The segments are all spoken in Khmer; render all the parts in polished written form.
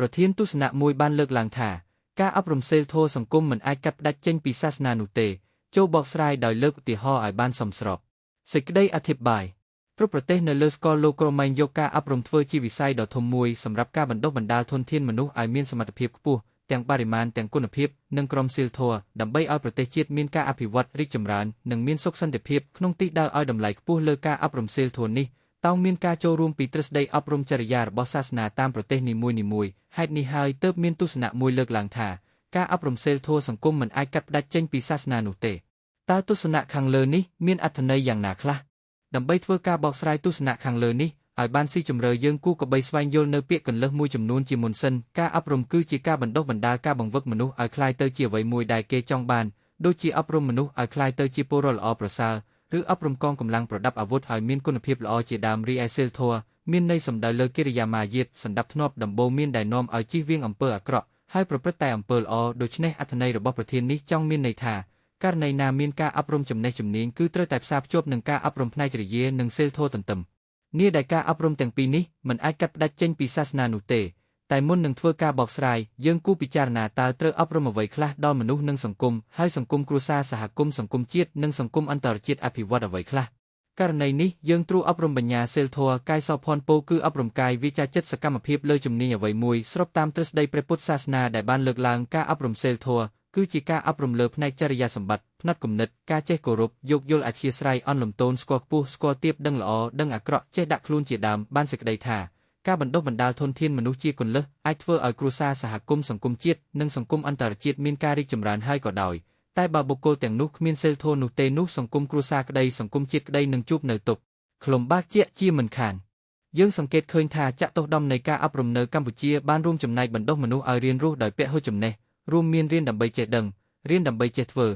ប្រធានទស្សនៈមួយបានលើកឡើងថាការអប់រំសីលធម៌សង្គមមិនអាចកាត់ផ្តាច់ចេញពីសាសនានោះទេចូលបកស្រាយដោយលើកឧទាហរណ៍ឲ្យបានសមស្របសេចក្តីអធិប្បាយគ្រប់ប្រទេសនៅលើស្គាល់លោកក្រមែងយកការអប់រំធ្វើជាវិស័យដ៏ធំមួយសម្រាប់ការបណ្ដុះបណ្ដាលធនធានមនុស្សឲ្យមានសមត្ថភាពខ្ពស់ទាំងបរិមាណទាំងគុណភាពនិងក្រមសីលធម៌ដើម្បីឲ្យប្រទេសជាតិមានការអភិវឌ្ឍរីកចម្រើននិងមានសុខសន្តិភាពក្នុងទិសដៅឲ្យតម្លៃខ្ពស់លើការអប់រំសីលធម៌នេះតោងមានការចូលរួមពីទ្រឹស្ដីអប់រំចរិយារបស់សាសនាតាមប្រទេសនីមួយៗហេតុនេះហើយទើបមានទស្សនៈមួយលើកឡើងថាការអប់រំសីលធម៌សង្គមមិនអាចកាត់ផ្តាច់ចេញពីសាសនានោះទេតើទស្សនៈខាងលើនេះមានអត្ថន័យយ៉ាងណាខ្លះដើម្បីធ្វើការបកស្រាយទស្សនៈខាងលើនេះឲ្យបានស៊ីជម្រៅយើងគួរកបីស្វែងយល់នៅពាក្យកន្លឹះមួយចំនួនជាមុនសិនការអប់រំគឺជាការបណ្ដុះបណ្ដាលការបង្វឹកមនុស្សឲ្យក្លាយទៅជាអ្វីមួយដែលគេចង់បានដូចជាអប់រំមនុស្សឲ្យក្លាយទៅជាពលរដ្ឋល្អប្រសើរឬអប់រំកងកម្លាំងប្រដាប់អាវុធឲ្យមានគុណភាពល្អជាដើមរីឯសីលធម៌មានន័យសំដៅលើកិរិយាមារយាទសណ្ដាប់ធ្នាប់ដំបូន្មានដែលនាំឲ្យជៀសវាងអំពើអាក្រក់ហើយប្រព្រឹត្តតែអំពើល្អដូច្នេះអត្ថន័យរបស់ប្រធាននេះចង់មានន័យថាករណីណាមានការអប់រំចំណេះជំនាញគឺត្រូវតែផ្សារភ្ជាប់នឹងការអប់រំផ្នែកចរិយានិងសីលធម៌ទន្ទឹមនេះដែលការអប់រំទាំងពីរនេះមិនអាចកាត់ផ្តាច់ចេញពីសាសនានោះទេតែមុននឹងធ្វើការបកស្រាយយើងគួរពិចារណាតើត្រូវអប់រំអ្វីខ្លះដល់មនុស្សនិងសង្គមហើយសង្គមគ្រួសារសហគមន៍សង្គមជាតិនិងសង្គមអន្តរជាតិអភិវឌ្ឍអ្វីខ្លះករណីនេះយើងទ្រអប់រំបញ្ញាសីលធម៌កាយសោភ័ណ្ឌពោគឺអប់រំកាយវាចាចិត្តសកម្មភាពលើជំនាញអ្វីមួយស្របតាមទ្រឹស្ដីព្រះពុទ្ធសាសនាដែលបានលើកឡើងការអប់រំសីលធម៌គឺជាការអប់រំលើផ្នែកចរិយាសម្បត្តិផ្នត់គំនិតការចេះគោរពយោគយល់អធ្យាស្រ័យអន់លំទោនស្គាល់ខ្ពស់ស្គាល់ទាបដឹងល្អដឹងអាក្រក់ចេះដាក់ខ្លួនជាដើមបានសេចក្តីថាការបណ្ដុះបណ្ដាលធនធានមនុស្សជាគន្លឹះអាចធ្វើឲ្យគ្រួសារសហគមន៍សង្គមជាតិនិងសង្គមអន្តរជាតិមានការរីកចម្រើនហើយក៏ដោយតែបើបុគ្គលទាំងនោះគ្មានសីលធម៌នោះទេនោះសង្គមគ្រួសារក្តីសង្គមជាតិក្តីនឹងជួបនៅទុក្ខខ្លំបាកជាជាមិនខានយើងសង្កេតឃើញថាចតុះដំនៃការអប់រំនៅកម្ពុជាបានរួមចំណែកបណ្ដុះមនុស្សឲ្យរៀនរស់ដោយពហុចំណេះរួមមានរៀនដើម្បីចេះដឹងរៀនដើម្បីចេះធ្វើ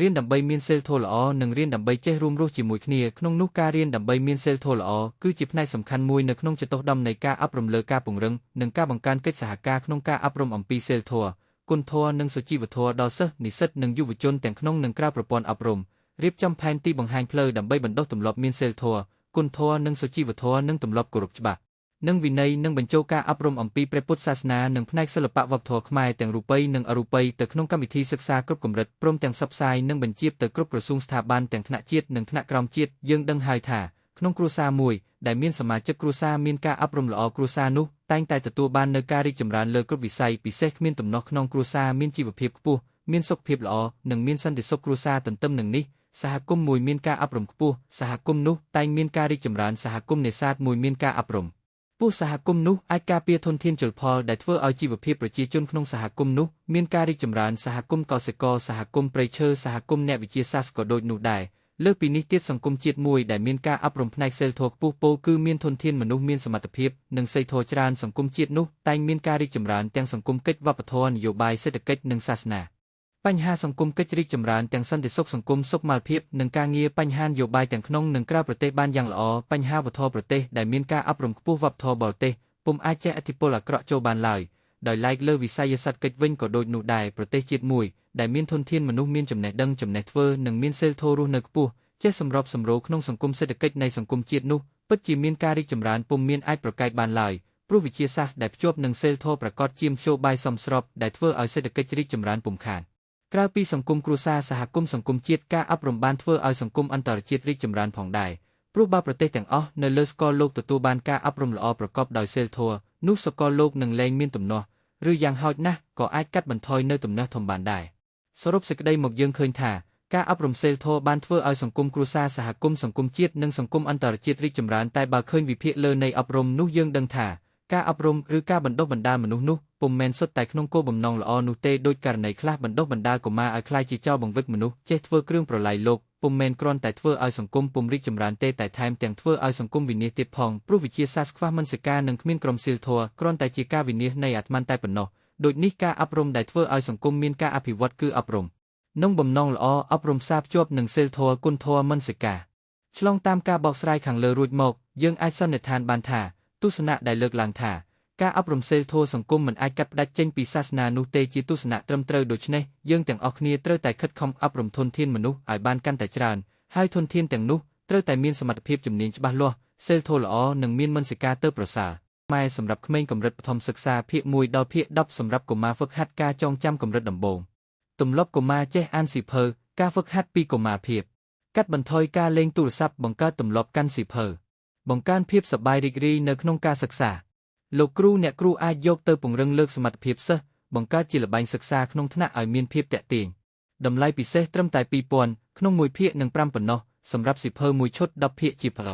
រៀនដើម្បីមានសីលធម៌ល្អនិងរៀនដើម្បីចេះរួមរស់ជាមួយគ្នាក្នុងនោះការរៀនដើម្បីមានសីលធម៌ល្អគឺជាផ្នែកសំខាន់មួយនៅក្នុងចតុះដំនៃការអប់រំលើការពង្រឹងនិងការបង្កើនកិច្ចសហការក្នុងការអប់រំអំពីសីលធម៌គុណធម៌និងសុជីវធម៌ដល់សិស្សនិស្សិតនិងយុវជនទាំងក្នុងនិងក្រៅប្រព័ន្ធអប់រំរៀបចំផែនទីបង្ហាញផ្លូវដើម្បីបណ្ដុះទម្លាប់មានសីលធម៌គុណធម៌និងសុជីវធម៌និងទម្លាប់គោរពច្បាប់និងវិន័យនិងបញ្ចូលការអប់រំអំពីព្រះពុទ្ធសាសនានិងផ្នែកសិល្បៈវប្បធម៌ខ្មែរទាំងរូបីនិងអរូបីទៅក្នុងកម្មវិធីសិក្សាគ្រប់កម្រិតព្រមទាំងផ្សព្វផ្សាយនិងបញ្ជាទៅគ្រប់ក្រសួងស្ថាប័នទាំងថ្នាក់ជាតិនិងថ្នាក់ក្រោមជាតិយើងដឹងហើយថាក្នុងគ្រួសារមួយដែលមានសមាជិកគ្រួសារមានការអប់រំល្អគ្រួសារនោះតែងតែទទួលបាននូវការរីកចម្រើនលើគ្រប់វិស័យពិសេសគ្មានទំនាស់ក្នុងគ្រួសារមានជីវភាពខ្ពស់មានសុខភាពល្អនិងមានសន្តិសុខគ្រួសារទន្ទឹមនឹងនេះសហគមន៍មួយមានការអប់រំខ្ពស់សហគមន៍នោះតែងមានការរីកចម្រើនសហគមន៍នេសាទមួយមានការអប់រំពួកសហគមន៍នោះអាចការពារធនធានជលផលដែលធ្វើឲ្យជីវភាពប្រជាជនក្នុងសហគមន៍នោះមានការរីកចម្រើនសហគមន៍កសិករសហគមន៍ព្រៃឈើសហគមន៍អ្នកវិទ្យាសាស្ត្រក៏ដូចនោះដែរលើសពីនេះទៀតសង្គមជាតិមួយដែលមានការអប់រំផ្នែកសីលធម៌ខ្ពស់ពោលគឺមានធនធានមនុស្សមានសមត្ថភាពនិងសីលធម៌ច្រើនសង្គមជាតិនោះតែងមានការរីកចម្រើនទាំងសង្គមកិច្ចវប្បធម៌នយោបាយសេដ្ឋកិច្ចនិងសាសនាបញ្ហាសង្គមកិច្ចរីកចម្រើនទាំងសន្តិសុខសង្គមសុខមាលភាពនិងការងារបញ្ហានយោបាយទាំងក្នុងនិងក្រៅប្រទេសបានយ៉ាងល្អបញ្ហាវប្បធម៌ប្រទេសដែលមានការអប់រំខ្ពស់វប្បធម៌បរទេសពុំអាចជះឥទ្ធិពលអាក្រក់ចូលបានឡើយដោយឡែកលើវិស័យសេដ្ឋកិច្ចវិញក៏ដូចនោះដែរប្រទេសជាតិមួយដែលមានធនធានមនុស្សមានចំណេះដឹងចំណេះធ្វើនិងមានសីលធម៌រស់នៅខ្ពស់ចេះសម្របសម្រួលក្នុងសង្គមសេដ្ឋកិច្ចនៃសង្គមជាតិនោះពិតជាមានការរីកចម្រើនពុំមានអាចប្រកែកបានឡើយព្រោះវិទ្យាសាស្ត្រដែលភ្ជាប់នឹងសីលធម៌ប្រកបជាមធ្យោបាយសមស្របដែលធ្វើឲ្យសេដ្ឋកិច្ចរីកចម្រើនពុំខានក្រៅពីសង្គមគ្រួសារសហគមន៍សង្គមជាតិការអប់រំបានធ្វើឲ្យសង្គមអន្តរជាតិរីកចម្រើនផងដែរព្រោះបើប្រទេសទាំងអស់នៅលើសកលលោកទទួលបានការអប់រំល្អប្រកបដោយសីលធម៌នោះសកលលោកនឹងលែងមានទំនាស់ឬយ៉ាងហោចណាស់ក៏អាចកាត់បន្ថយនៅទំនាស់ធំបានដែរសរុបសេចក្តីមកយើងឃើញថាការអប់រំសីលធម៌បានធ្វើឲ្យសង្គមគ្រួសារសហគមន៍សង្គមជាតិនិងសង្គមអន្តរជាតិរីកចម្រើនតែបើឃើញវិភាគលើនៃអប់រំនោះយើងដឹងថាការអប់រំឬការបណ្ដុះបណ្ដាលមនុស្សនោះពុំមែនសុទ្ធតែក្នុងគោលបំណងល្អនោះទេដោយករណីខ្លះបណ្ដុះបណ្ដាលកុមារឲ្យក្លាយជាចៅបង្វិកមនុស្សចេះធ្វើគ្រឿងប្រឡាយលោកពុំមែនគ្រាន់តែធ្វើឲ្យសង្គមពុំរីកចម្រើនទេតែថែមទាំងធ្វើឲ្យសង្គមវិនាសទៀតផងព្រោះវិទ្យាសាស្ត្រខ្វះមនសិការនិងគ្មានក្រមសីលធម៌គ្រាន់តែជាការវិនាសនៃអាត្ម័នតែប៉ុណ្ណោះដូចនេះការអប់រំដែលធ្វើឲ្យសង្គមមានការអភិវឌ្ឍគឺអប់រំនងបំណងល្អអប់រំសារភ្ជាប់នឹងសីលធម៌គុណធម៌មនសិការឆ្លងតាមការបកស្រាយខាងលើរួចមកយើងអាចសន្និដ្ឋានបានថាទស្សនៈដែលលើកឡើងថាការអប់រំសីលធម៌សង្គមមិនអាចកាត់ផ្តាច់ចេញពីសាសនានោះទេជាទស្សនៈត្រឹមត្រូវដូច្នេះយើងទាំងអស់គ្នាត្រូវតែខិតខំអប់រំធនធានមនុស្សឲ្យបានកាន់តែច្រើនហើយធនធានទាំងនោះត្រូវតែមានសមត្ថភាពជំនាញច្បាស់លាស់សីលធម៌ល្អនិងមានមនសិការទើបប្រសើរ ម៉ែសម្រាប់ក្មេងកម្រិតបឋមសិក្សាភាគ1ដល់ភាគ10សម្រាប់កុមារហ្វឹកហាត់ការចងចាំកម្រិតដំបូងទម្លាប់កុមារចេះអានសៀវភៅការហ្វឹកហាត់ពីកុមារភាពកាត់បន្ថយការលេងទូរស័ព្ទបង្កើតទម្លាប់កាន់សៀវភៅបង្កើនភាពសប្បាយរីករាយនៅក្នុងការសិក្សាលោកគ្រូអ្នកគ្រូអាចយកទៅពង្រឹងលើកសមត្ថភាពសិស្សបង្កើតជាល្បែងសិក្សាក្នុងថ្នាក់ឲ្យមានភាពទាក់ទាញតម្លៃពិសេសត្រឹមតែ 2,000 ក្នុង1ភាគនិង5ប៉ុណ្ណោះសម្រាប់សៀវភៅមួយឈុត10ភាគជាផល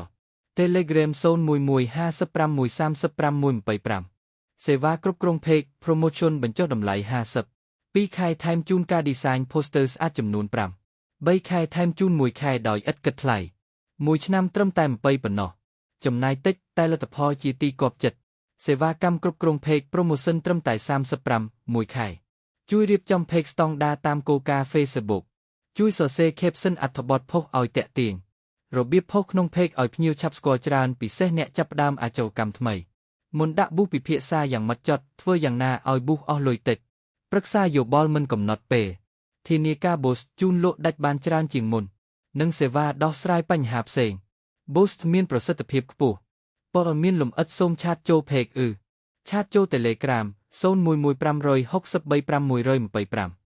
Telegram 011553525សេវាគ្រប់គ្រង Page Promotion បញ្ចុះតម្លៃ50 2 ខែថែមជូនការ Design Poster ស្អាតចំនួន5 3 ខែថែមជូន1ខែដោយឥតគិតថ្លៃ1ឆ្នាំត្រឹមតែ20ប៉ុណ្ណោះចំណាយតិចតែលទ្ធផលជាទីគាប់ចិត្តសេវាកម្មគ្រប់គ្រង Page Promotion ត្រឹមតែ35 1ខែជួយរៀបចំ Page ស្តង់ដារតាមគោលការណ៍ Facebook ជួយសរសេរ Caption អត្ថបទផុសឲ្យទាក់ទាញរបៀបផុសក្នុង Page ឲ្យភ្ញៀវឆាប់ស្គាល់ច្រើនពិសេសអ្នកចាប់ផ្ដើមអាជីវកម្មថ្មីមុនដាក់ប៊ូសពិភាក្សាយ៉ាងម៉ត់ចត់ធ្វើយ៉ាងណាឲ្យប៊ូសអស់លុយតិចប្រឹក្សាយោបល់មិនកំណត់ពេលធានាការបូស្តជូនលក់ដាច់បានច្រើនជាងមុននិងសេវាដោះស្រាយបញ្ហាផ្សេងបូស្តមានប្រសិទ្ធភាពខ្ពស់ព័ត៌មានលម្អិតសូមឆាតចូល Page ឆាតចូល Telegram 011563525